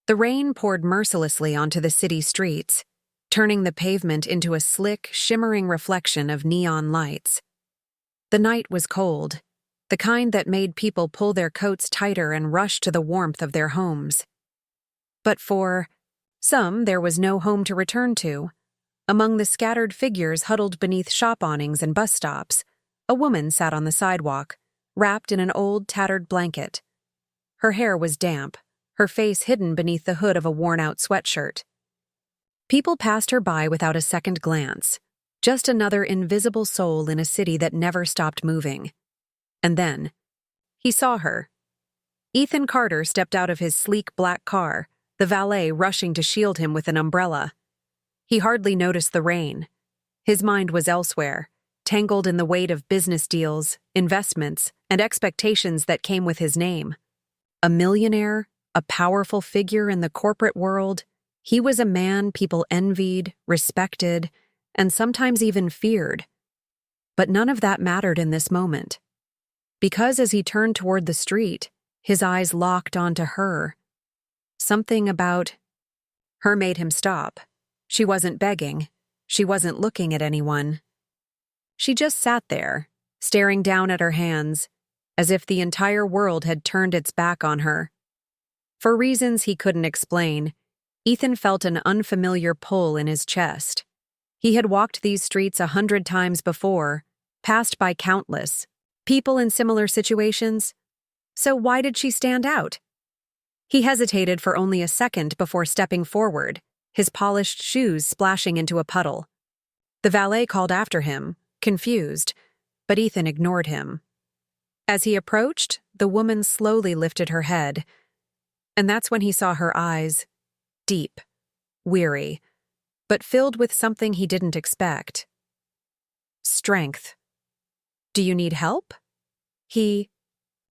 The rain poured mercilessly onto the city streets, turning the pavement into a slick, shimmering reflection of neon lights. The night was cold, the kind that made people pull their coats tighter and rush to the warmth of their homes. But for some, there was no home to return to. Among the scattered figures huddled beneath shop awnings and bus stops, a woman sat on the sidewalk, wrapped in an old, tattered blanket. Her hair was damp, her face hidden beneath the hood of a worn-out sweatshirt. People passed her by without a second glance, just another invisible soul in a city that never stopped moving. And then, he saw her. Ethan Carter stepped out of his sleek black car, the valet rushing to shield him with an umbrella. He hardly noticed the rain. His mind was elsewhere, tangled in the weight of business deals, investments, and expectations that came with his name. A millionaire, a powerful figure in the corporate world, he was a man people envied, respected, and sometimes even feared. But none of that mattered in this moment. Because as he turned toward the street, his eyes locked onto her. Something about her made him stop. She wasn't begging. She wasn't looking at anyone. She just sat there, staring down at her hands, as if the entire world had turned its back on her. For reasons he couldn't explain, Ethan felt an unfamiliar pull in his chest. He had walked these streets 100 times before, passed by countless people in similar situations. So why did she stand out? He hesitated for only a second before stepping forward, his polished shoes splashing into a puddle. The valet called after him, confused, but Ethan ignored him. As he approached, the woman slowly lifted her head, and that's when he saw her eyes, deep, weary, but filled with something he didn't expect. Strength. "Do you need help?" he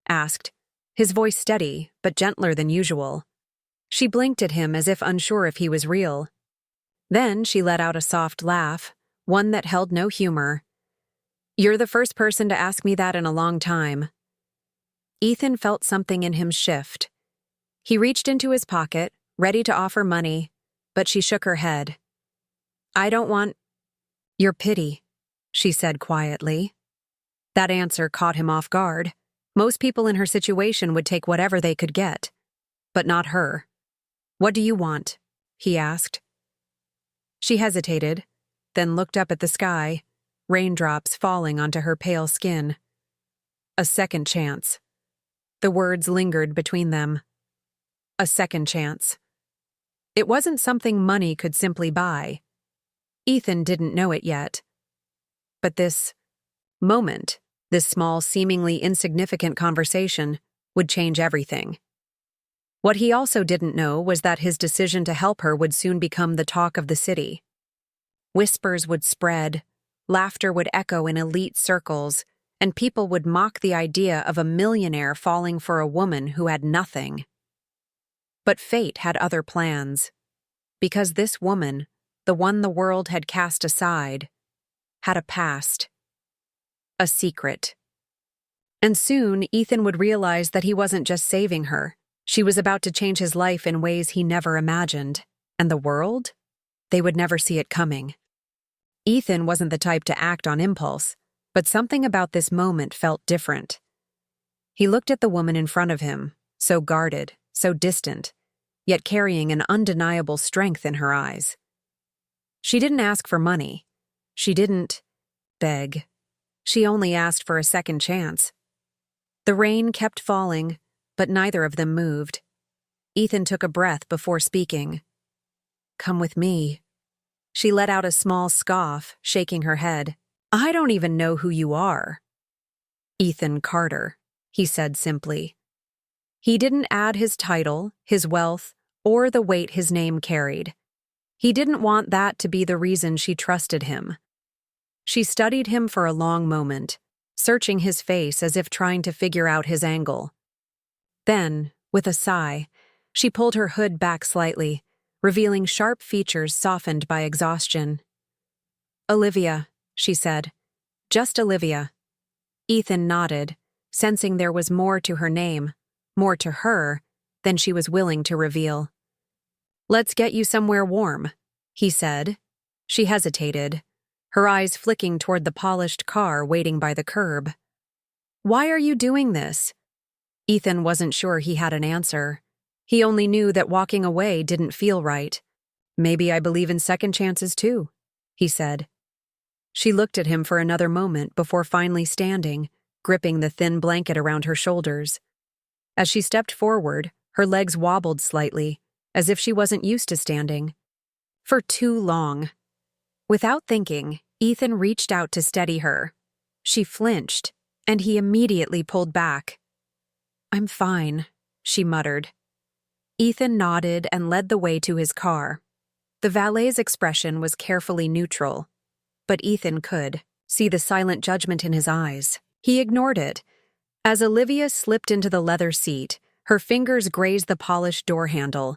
asked, his voice steady but gentler than usual. She blinked at him as if unsure if he was real. Then she let out a soft laugh, one that held no humor. "You're the first person to ask me that in a long time." Ethan felt something in him shift. He reached into his pocket, ready to offer money, but she shook her head. "I don't want your pity," she said quietly. That answer caught him off guard. Most people in her situation would take whatever they could get, but not her. "What do you want?" he asked. She hesitated, then looked up at the sky, raindrops falling onto her pale skin. A second chance. The words lingered between them. A second chance. It wasn't something money could simply buy. Ethan didn't know it yet. But this moment, this small, seemingly insignificant conversation, would change everything. What he also didn't know was that his decision to help her would soon become the talk of the city. Whispers would spread, laughter would echo in elite circles, and people would mock the idea of a millionaire falling for a woman who had nothing. But fate had other plans, because this woman, the one the world had cast aside, had a past, a secret. And soon Ethan would realize that he wasn't just saving her. She was about to change his life in ways he never imagined. And the world? They would never see it coming. Ethan wasn't the type to act on impulse, but something about this moment felt different. He looked at the woman in front of him, so guarded, so distant, yet carrying an undeniable strength in her eyes. She didn't ask for money. She didn't beg. She only asked for a second chance. The rain kept falling, but neither of them moved. Ethan took a breath before speaking. "Come with me." She let out a small scoff, shaking her head. "I don't even know who you are." "Ethan Carter," he said simply. He didn't add his title, his wealth, or the weight his name carried. He didn't want that to be the reason she trusted him. She studied him for a long moment, searching his face as if trying to figure out his angle. Then, with a sigh, she pulled her hood back slightly, revealing sharp features softened by exhaustion. "Olivia," she said. "Just Olivia." Ethan nodded, sensing there was more to her name, more to her, than she was willing to reveal. "Let's get you somewhere warm," he said. She hesitated, her eyes flicking toward the polished car waiting by the curb. "Why are you doing this?" Ethan wasn't sure he had an answer. He only knew that walking away didn't feel right. "Maybe I believe in second chances too," he said. She looked at him for another moment before finally standing, gripping the thin blanket around her shoulders. As she stepped forward, her legs wobbled slightly, as if she wasn't used to standing. For too long. Without thinking, Ethan reached out to steady her. She flinched, and he immediately pulled back. "I'm fine," she muttered. Ethan nodded and led the way to his car. The valet's expression was carefully neutral, but Ethan could see the silent judgment in his eyes. He ignored it. As Olivia slipped into the leather seat, her fingers grazed the polished door handle,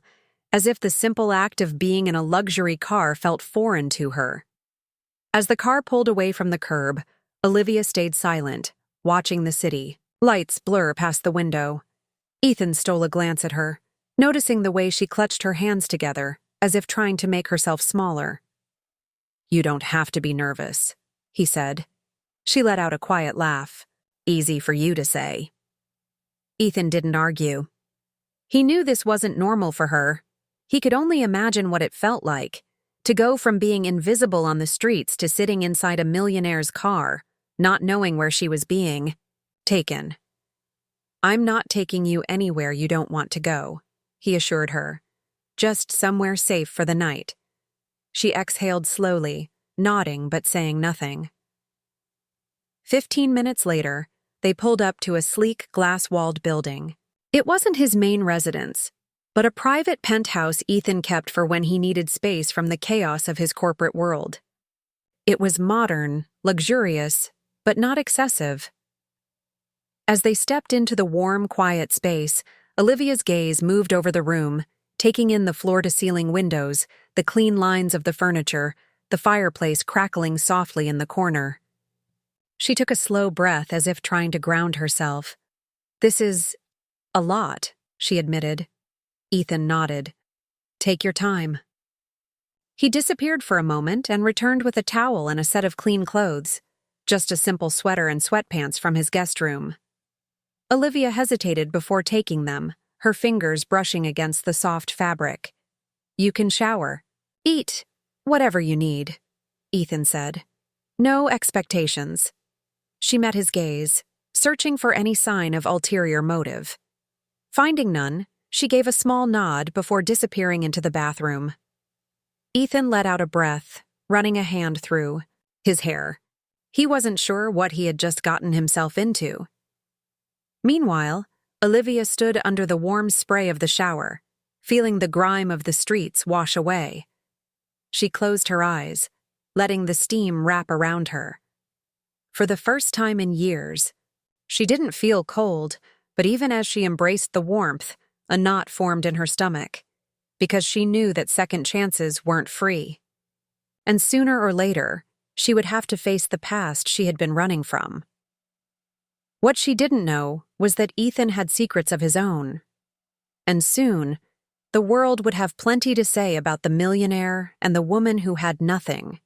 as if the simple act of being in a luxury car felt foreign to her. As the car pulled away from the curb, Olivia stayed silent, watching the city lights blur past the window. Ethan stole a glance at her, noticing the way she clutched her hands together, as if trying to make herself smaller. "You don't have to be nervous," he said. She let out a quiet laugh. "Easy for you to say." Ethan didn't argue. He knew this wasn't normal for her. He could only imagine what it felt like, to go from being invisible on the streets to sitting inside a millionaire's car, not knowing where she was being taken. "I'm not taking you anywhere you don't want to go," he assured her. "Just somewhere safe for the night." She exhaled slowly, nodding but saying nothing. 15 minutes later, they pulled up to a sleek, glass-walled building. It wasn't his main residence, but a private penthouse Ethan kept for when he needed space from the chaos of his corporate world. It was modern, luxurious, but not excessive. As they stepped into the warm, quiet space, Olivia's gaze moved over the room, taking in the floor-to-ceiling windows, the clean lines of the furniture, the fireplace crackling softly in the corner. She took a slow breath as if trying to ground herself. "This is a lot," she admitted. Ethan nodded. "Take your time." He disappeared for a moment and returned with a towel and a set of clean clothes, just a simple sweater and sweatpants from his guest room. Olivia hesitated before taking them, her fingers brushing against the soft fabric. "You can shower. Eat. Whatever you need," Ethan said. "No expectations." She met his gaze, searching for any sign of ulterior motive. Finding none, she gave a small nod before disappearing into the bathroom. Ethan let out a breath, running a hand through his hair. He wasn't sure what he had just gotten himself into. Meanwhile, Olivia stood under the warm spray of the shower, feeling the grime of the streets wash away. She closed her eyes, letting the steam wrap around her. For the first time in years, she didn't feel cold, but even as she embraced the warmth, a knot formed in her stomach, because she knew that second chances weren't free. And sooner or later, she would have to face the past she had been running from. What she didn't know was that Ethan had secrets of his own. And soon, the world would have plenty to say about the millionaire and the woman who had nothing.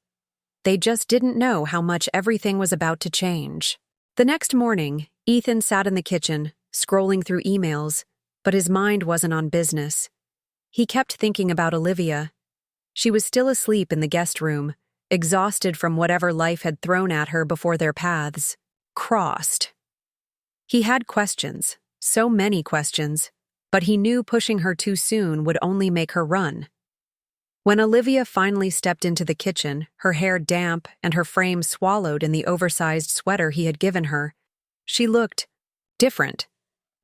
They just didn't know how much everything was about to change. The next morning, Ethan sat in the kitchen, scrolling through emails, but his mind wasn't on business. He kept thinking about Olivia. She was still asleep in the guest room, exhausted from whatever life had thrown at her before their paths crossed. He had questions, so many questions, but he knew pushing her too soon would only make her run. When Olivia finally stepped into the kitchen, her hair damp and her frame swallowed in the oversized sweater he had given her, she looked different,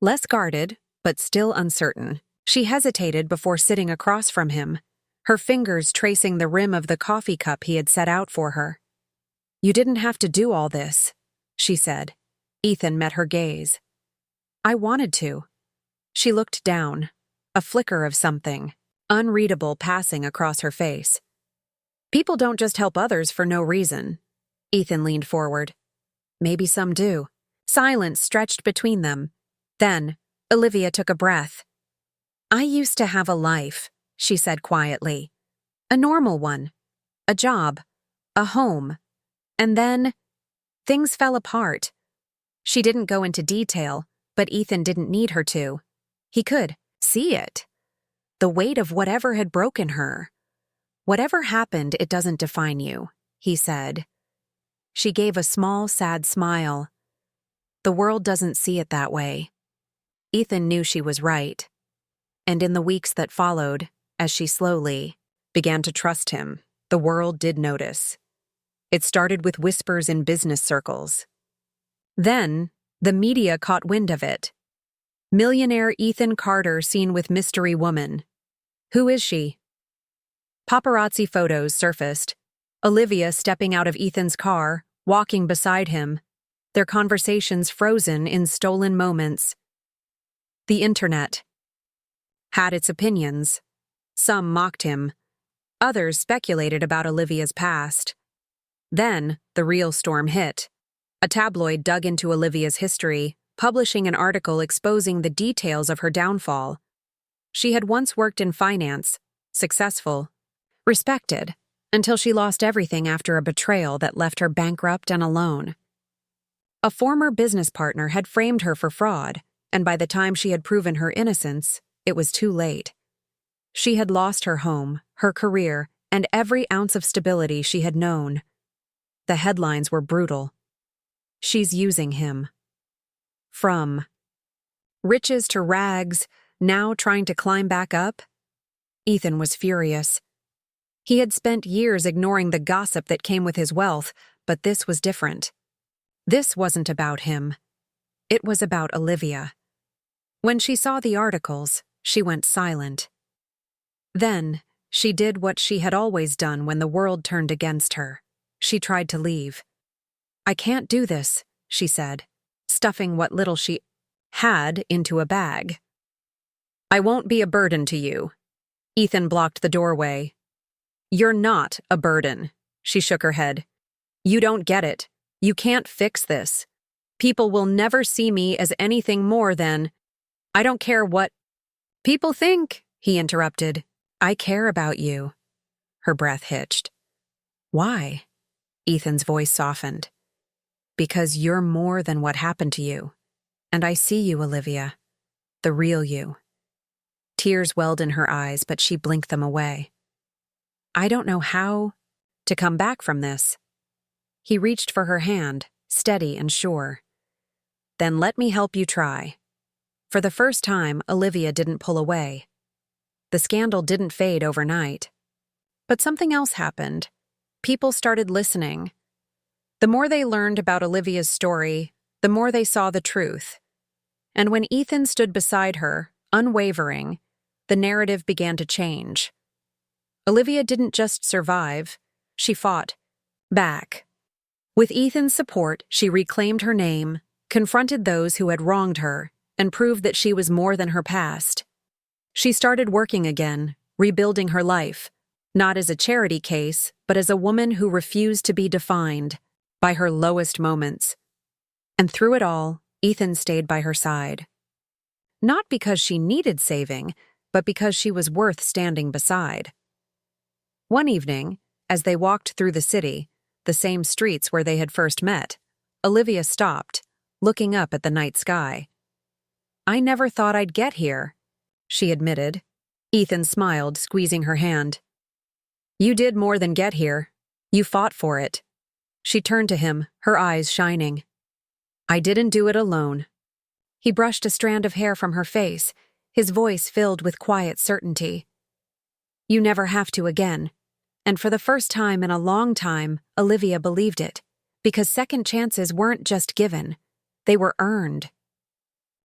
less guarded, but still uncertain. She hesitated before sitting across from him, her fingers tracing the rim of the coffee cup he had set out for her. "You didn't have to do all this," she said. Ethan met her gaze. "I wanted to." She looked down, a flicker of something unreadable passing across her face. "People don't just help others for no reason." Ethan leaned forward. "Maybe some do." Silence stretched between them. Then, Olivia took a breath. "I used to have a life," she said quietly. A normal one. A job. A home. And then, things fell apart. She didn't go into detail, but Ethan didn't need her to. He could see it. The weight of whatever had broken her. Whatever happened, it doesn't define you, he said. She gave a small, sad smile. The world doesn't see it that way. Ethan knew she was right. And in the weeks that followed, as she slowly began to trust him, the world did notice. It started with whispers in business circles. Then, the media caught wind of it. Millionaire Ethan Carter seen with mystery woman. Who is she? Paparazzi photos surfaced. Olivia stepping out of Ethan's car, walking beside him, their conversations frozen in stolen moments. The internet had its opinions. Some mocked him. Others speculated about Olivia's past. Then, the real storm hit. A tabloid dug into Olivia's history, publishing an article exposing the details of her downfall. She had once worked in finance, successful, respected, until she lost everything after a betrayal that left her bankrupt and alone. A former business partner had framed her for fraud, and by the time she had proven her innocence, it was too late. She had lost her home, her career, and every ounce of stability she had known. The headlines were brutal. She's using him. From riches to rags, now trying to climb back up? Ethan was furious. He had spent years ignoring the gossip that came with his wealth, but this was different. This wasn't about him. It was about Olivia. When she saw the articles, she went silent. Then, she did what she had always done when the world turned against her. She tried to leave. I can't do this, she said, stuffing what little she had into a bag. I won't be a burden to you. Ethan blocked the doorway. You're not a burden, she shook her head. You don't get it. You can't fix this. People will never see me as anything more than, I don't care what people think, he interrupted. I care about you. Her breath hitched. Why? Ethan's voice softened. Because you're more than what happened to you. And I see you, Olivia. The real you. Tears welled in her eyes, but she blinked them away. I don't know how to come back from this. He reached for her hand, steady and sure. Then let me help you try. For the first time, Olivia didn't pull away. The scandal didn't fade overnight. But something else happened. People started listening. The more they learned about Olivia's story, the more they saw the truth. And when Ethan stood beside her, unwavering, the narrative began to change. Olivia didn't just survive, she fought back. With Ethan's support, she reclaimed her name, confronted those who had wronged her, and proved that she was more than her past. She started working again, rebuilding her life, not as a charity case, but as a woman who refused to be defined by her lowest moments. And through it all, Ethan stayed by her side. Not because she needed saving, but because she was worth standing beside. One evening, as they walked through the city, the same streets where they had first met, Olivia stopped, looking up at the night sky. I never thought I'd get here, she admitted. Ethan smiled, squeezing her hand. You did more than get here. You fought for it. She turned to him, her eyes shining. I didn't do it alone. He brushed a strand of hair from her face, his voice filled with quiet certainty. You never have to again. And for the first time in a long time, Olivia believed it, because second chances weren't just given, they were earned.